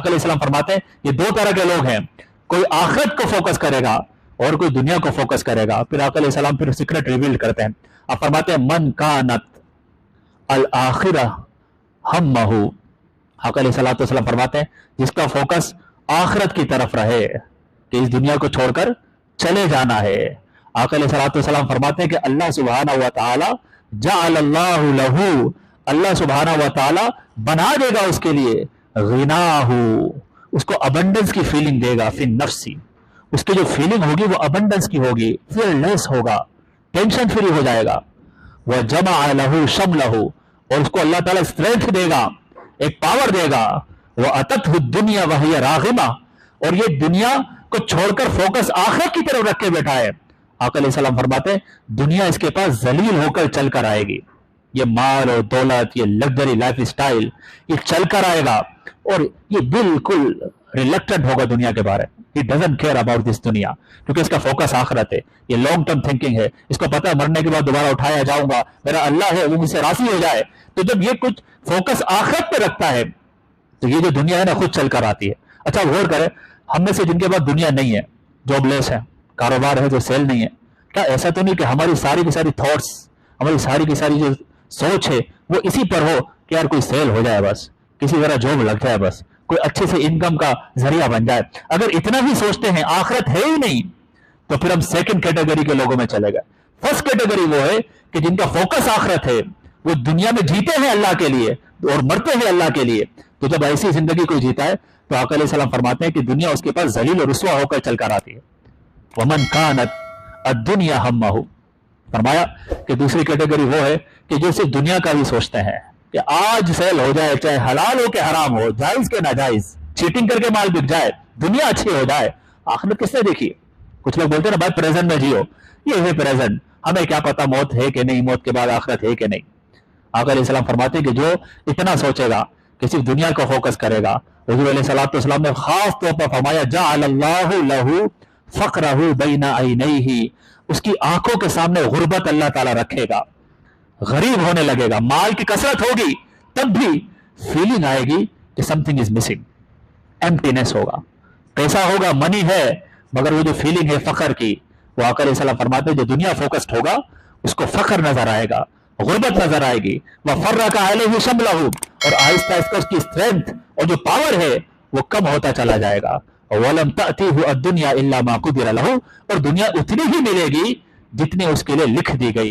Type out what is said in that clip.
علیہ السلام فرماتے ہیں یہ دو طرح کے لوگ ہیں، کوئی آخرت کو فوکس کرے گا اور کوئی دنیا کو فوکس کرے گا. پھر آقا علیہ السلام پھر سیکرٹ ریویل کرتے ہیں. آپ فرماتے ہیں من کانت الآخرہ ہمہ، آقا علیہ السلام فرماتے ہیں جس کا فوکس آخرت کی طرف رہے کہ اس دنیا کو چھوڑ کر چلے جانا ہے. آقا علیہ السلام فرماتے ہیں کہ اللہ سبحانہ و تعالی جعل اللہ لہو، اللہ سبحانہ و تعالی بنا دے گا اس کے لیے غناہ، اس کو ابنڈنس کی فیلنگ دے گا، فی نفسی، اس کی جو فیلنگ ہوگی وہ ابنڈنس کی ہوگی، فیئر لیس ہوگا، ٹینشن فری ہو جائے گا. وجمع لہ شملہ، اور اس کو اللہ تعالیٰ اسٹرینتھ دے گا، ایک پاور دے گا. وَأَتَتْهُ الدُّنْيَا وَهِيَ رَاغِمَةٌ، اور یہ دنیا کو چھوڑ کر فوکس آخرت کی طرف رکھ کے بیٹھا ہے. آقا علیہ السلام فرماتے ہیں دنیا اس کے پاس ذلیل ہو کر چل کر آئے گی. یہ مال اور دولت، یہ لگژری لائف اسٹائل، یہ چل کر آئے گا اور یہ بالکل ریلیکٹنٹ ہوگا دنیا کے بارے. He doesn't care about this دنیا، کیونکہ اس کا فوکس آخرت ہے، یہ لانگ ٹرم تھنکنگ ہے. اس کو پتا ہے مرنے کے بعد دوبارہ اٹھایا جاؤں گا، میرا اللہ ہے وہ مجھ سے راضی ہو جائے. تو جب یہ کچھ فوکس آخرت پہ رکھتا ہے تو یہ جو دنیا ہے نا خود چل کر آتی ہے. اچھا غور کریں، ہم میں سے جن کے پاس دنیا نہیں ہے، جاب لیس ہے، کاروبار ہے جو سیل نہیں ہے، کیا ایسا تو نہیں کہ ہماری ساری کی ساری تھاٹس، ہماری ساری کی ساری جو سوچ ہے وہ اسی پر ہو کہ یار کوئی سیل ہو جائے، بس کسی طرح جاب لگ جائے، بس کوئی اچھے سے انکم کا ذریعہ بن جائے. اگر اتنا بھی سوچتے ہیں آخرت ہے ہی نہیں تو پھر ہم سیکنڈ کیٹیگری کے لوگوں میں چلے گئے. فرسٹ کیٹیگری وہ ہے کہ جن کا فوکس آخرت ہے، وہ دنیا میں جیتے ہیں اللہ کے لیے اور مرتے ہیں اللہ کے لیے. تو جب ایسی زندگی کوئی جیتا ہے تو آقا علیہ السلام فرماتے ہیں کہ دنیا اس کے پاس ذلیل اور رسوا ہو کر چل کر آتی ہے. ومن کانت الدنیا ہمہ، فرمایا کہ دوسری کیٹیگری وہ ہے کہ جو صرف دنیا کا بھی سوچتے ہیں کہ آج سیل ہو جائے، چاہے حلال ہو کہ حرام ہو، جائز کے ناجائز، چیٹنگ کر کے مال بک جائے، دنیا اچھی ہو جائے. آخرت کس نے دیکھی؟ کچھ لوگ بولتے ہیں نا بھائی پریزنٹ میں جیو، یہ ہے پریزنٹ، ہمیں کیا پتا موت ہے کہ نہیں، موت کے بعد آخرت ہے کہ نہیں. آقا علیہ السلام فرماتے ہیں کہ جو اتنا سوچے گا کہ صرف دنیا کو فوکس کرے گا، حضور علیہ السلام نے خاص طور پر فرمایا جعل اللہ لہ فقرہ بین عینیہ، اس کی آنکھوں کے سامنے غربت اللہ تعالیٰ رکھے گا، غریب ہونے لگے گا. مال کی کثرت ہوگی تب بھی فیلنگ آئے گی کہ some thing is missing, emptiness ہوگا. پیسہ ہوگا، منی ہے، مگر وہ جو فیلنگ ہے فخر کی، وہ آقا علیہ السلام فرماتے ہیں جو دنیا فوکسڈ ہوگا اس کو فخر نظر آئے گا، غربت نظر آئے گی. وَفَرَّقَ عَلَيْهِ شَمْلَهُ، اور آہستہ آہستہ اس کی اسٹرینتھ اور جو پاور ہے وہ کم ہوتا چلا جائے گا. وَلَمْ تَأْتِهُ الدُّنْيَا إِلَّا مَا قُدِرَ لَهُ، اور دنیا اتنی ہی ملے گی جتنی اس کے لیے لکھ دی گئی.